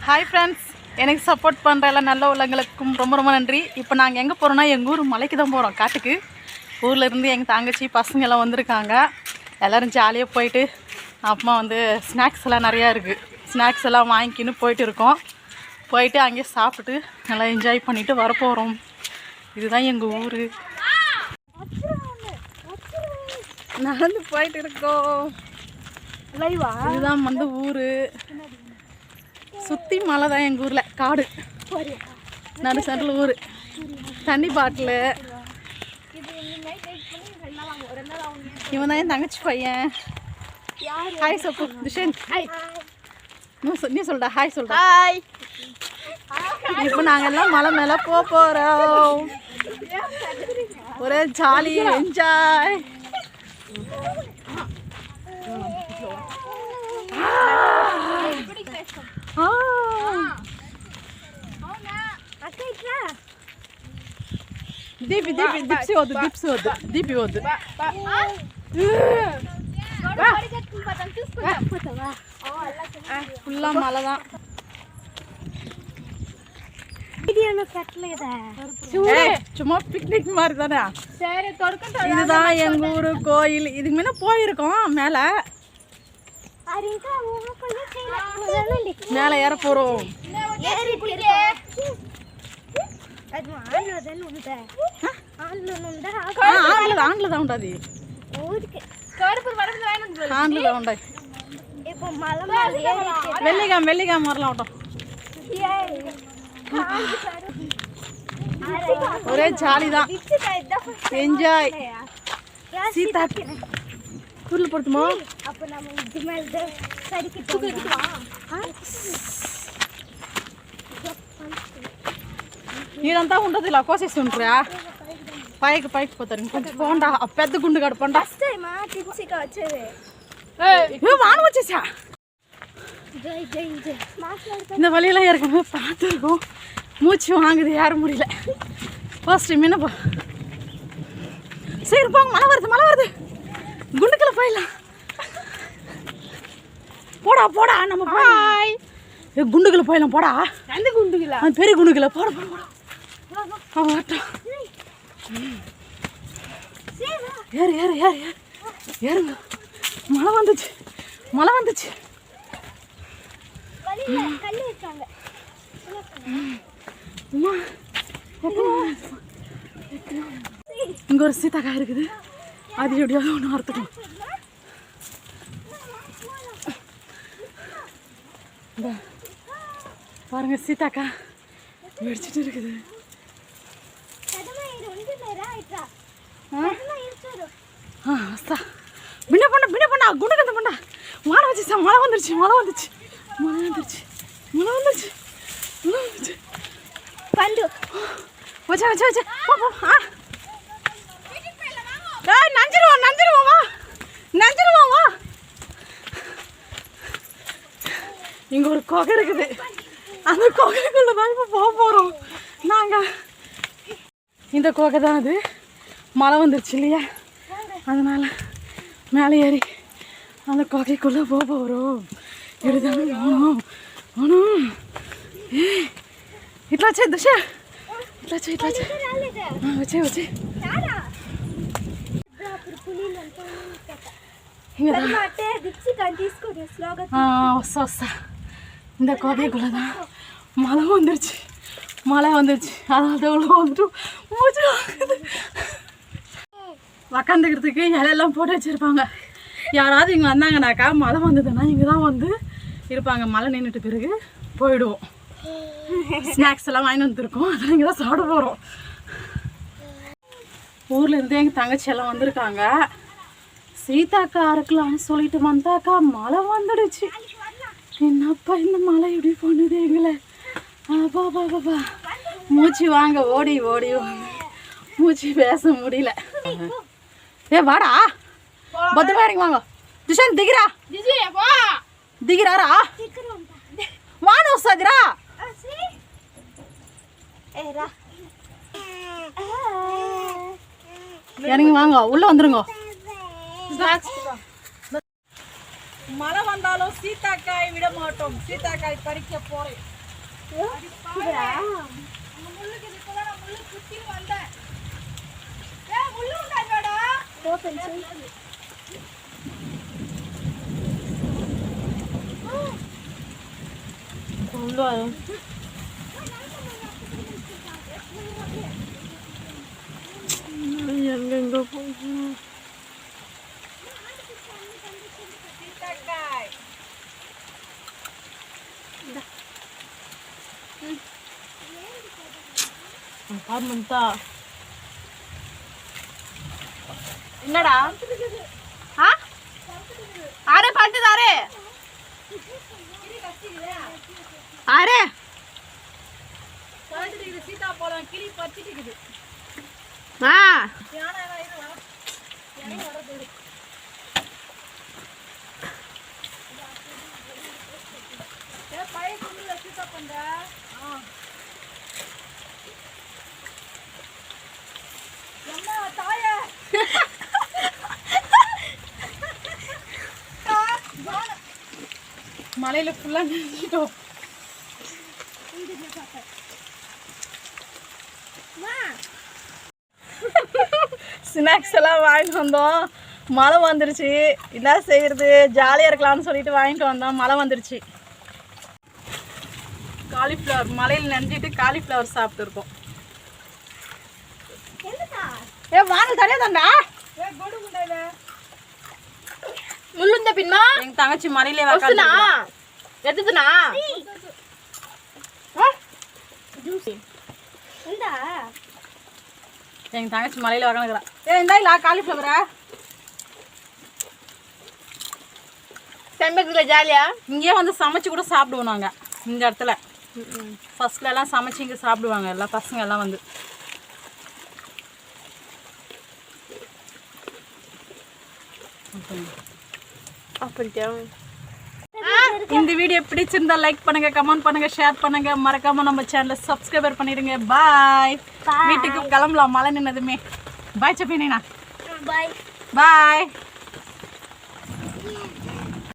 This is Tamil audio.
ஹாய் ஃப்ரெண்ட்ஸ், எனக்கு சப்போர்ட் பண்ணுற எல்லாம் நல்ல உள்ளவங்களுக்கும் ரொம்ப ரொம்ப நன்றி. இப்போ நாங்கள் எங்கே போகிறோன்னா எங்கள் ஊர் மலைக்கு தான் போகிறோம், காட்டுக்கு. ஊர்லேருந்து எங்கள் தங்கச்சி பசங்க எல்லாம் வந்திருக்காங்க. எல்லோரும் ஜாலியாக போயிட்டு அப்புறமா ஸ்நாக்ஸ் எல்லாம் நிறையா இருக்குது. ஸ்நாக்ஸ் எல்லாம் வாங்கிக்கின்னு போயிட்டு இருக்கோம். போயிட்டு அங்கேயே சாப்பிட்டுட்டு நல்லா என்ஜாய் பண்ணிவிட்டு வரப்போகிறோம். இதுதான் எங்கள் ஊர். நடந்து போயிட்டு இருக்கோம். இதுதான் ஊர். சுற்றி மலை தான் எங்கள் ஊரில், காடு நடு சென்ட்ரல் ஊர். தண்ணி பாட்டில். இவன் தான் என் தங்கச்சி பையன். ஹாய் சொப்பு துஷன். நீ சொல்டா ஹாய் சொல்டா. ஹாய். இப்போ நாங்கள் எல்லாம் மலை மேலே போகிறோம். ஒரே ஜாலி என்ஜாய். दीपी दीपी दीप्सी होद दीप्सी होद दीपी होद फुल्ला माला தான். வீடியோல கட்டலடா. சும்மா பிக்னிக் மாதிரி தானே. சரி தொடக்கட்ட. இதுதான் எங்க ஊர் கோயில். இதுக்கு முன்ன போயிருக்கோம் மேல. மேல ஏற போறோம். வெள்ளிக்காம வரலாம். ஒரே ஜாலி தான், என்ஜாய். சீதா குருள் போடுமா? నీరంతా ఉంటుంది ఇలా కోసేస్తుంటారా? పైకి పైకి పోతారు. కొంచెం పోండా, ఆ పెద్ద గుండు గడపండా. வானம் வச்சா இந்த வழியெல்லாம் ஏற்கனவே பார்த்துருக்கோம். மூச்சு வாங்குது, ஏற முடியல. ஃபர்ஸ்ட் டைம் என்ன போ. சரி போங்க, மழை வருது மழை வருது. குண்டுக்குள்ள போயிடலாம். போடா போடா நம்ம போய் குண்டுக்குள்ள போயிடலாம். போடா. எந்த குண்டுக்குள்ள? பெரிய குண்டுக்குள்ள. போட போட போட. ஏறு ஏறு ஏறு ஏறுங்க. மழை வந்துச்சு மழை வந்துச்சு. இங்க ஒரு சீத்தாக்காய் இருக்குது. அது எப்படியாவது ஒன்று வறுத்துக்கலாம். பாருங்க, சீத்தாக்காய் வெடிச்சிட்டு இருக்குது. பின்ன பண்ணா குண்டு பண்ணா. மழை வச்சு மழை வந்துருச்சு மழை வந்துருச்சு மழை வந்துருச்சு மழை வந்துருச்சு மழை வந்துருச்சு. பண்டு வச்சா வச்சா வச்சா. நஞ்சிருவோம் நஞ்சிருவோமா நஞ்சிருவோமா. இங்க ஒரு குகை இருக்குது. அந்த குகைக்குள்ள தான் இப்போ போக போகிறோம் நாங்கள். இந்த குகை தான் அது. மழை வந்துருச்சு இல்லையா, அதனால் மேலே ஏறி அந்த குகைக்குள்ளே போக போகிறோம். இப்படிதானே போகணும் போகணும். ఇట్లాచే దుష ఇట్లాచే ఇట్లాచే వచ్చే వచ్చే. వస్తా వస్తా. இந்த குகைக்குள்ளே தான் மழை வந்துருச்சு மழை வந்துருச்சு. அதனால உள்ள வந்துட்டு மூச்சு வாங்குது. உக்காந்துக்கிறதுக்கு இலையெல்லாம் போட்டு வச்சுருப்பாங்க. யாராவது இங்கே வந்தாங்கனாக்கா மழை வந்ததுன்னா இங்கே தான் இருப்பாங்க. மழை நின்றுட்டு பிறகு போயிடுவோம். ஸ்நாக்ஸ் எல்லாம் வாங்கி வந்துருக்கோம். அதெல்லாம் இங்கே தான் சாப்பிட போகிறோம். ஊர்லேருந்து எங்கள் தங்கச்சி எல்லாம் வந்திருக்காங்க. சீதாக்கா அறுக்கலான்னு சொல்லிட்டு வந்தாக்கா மழை வந்துடுச்சு. என்னப்பா இந்த மழை எப்படி பண்ணுது எங்களை. அப்பா பாப்பா மூச்சு வாங்க ஓடி ஓடி மூச்சு பேச முடியல. ஏ வாடா, பத்திரமா இறங்கி வாங்க. துஷாந்த் திகிறா திகிறாரா வானம் வசாதிரா. இறங்கி வாங்க, உள்ள வந்துருங்க. மழை வந்தாலும் சீத்தாக்காய் விட மாட்டோம். சீத்தாக்காய் பறிக்க போறேன். எங்கெங்க போகுது என்னடா ஆரே பாட்டு தாரே ஆரே சீதாப்பழம் கிளி பறிச்சிட்டு இருக்குது மலையில ஃபுல்லா நினைச்சிட்டோம். ஸ்நாக்ஸ் எல்லாம் வாங்கிட்டு வந்தோம். மழை வந்துருச்சு. என்ன செய்யறது, ஜாலியாக இருக்கலாம்னு சொல்லிட்டு வாங்கிட்டு வந்தோம். மழை வந்துருச்சு. காலிஃப்ளவர் மலையில் நினைச்சிட்டு காலிஃப்ளவர் சாப்பிட்டுருக்கோம். வாங்க தனியா தாண்டா முள்ளுந்த பின்மா எங்க தங்கச்சி மலையிலே எடுத்துனா எங்க தங்கச்சி மலையில உக்காந்துக்கிறா. இந்தா காலிஃப்ளவரா செம்பருத்தில ஜாலியா இங்கேயே வந்து சமைச்சு கூட சாப்பிடுவோம். நாங்கள் இந்த இடத்துல ஃபர்ஸ்ட்ல எல்லாம் சமைச்சு இங்கே சாப்பிடுவாங்க எல்லா பசங்க எல்லாம் வந்து. இந்த வீடியோ பிடிச்சிருந்தா லைக் பண்ணுங்க, கமெண்ட் பண்ணுங்க, ஷேர் பண்ணுங்க. மறக்காம நம்ம சேனலை சப்ஸ்கிரைபர் பண்ணிடுங்க. பாய். வீட்டுக்கு கிளம்பலாம் மழை நின்னதுமே. பாய் சப்பினா. பாய்.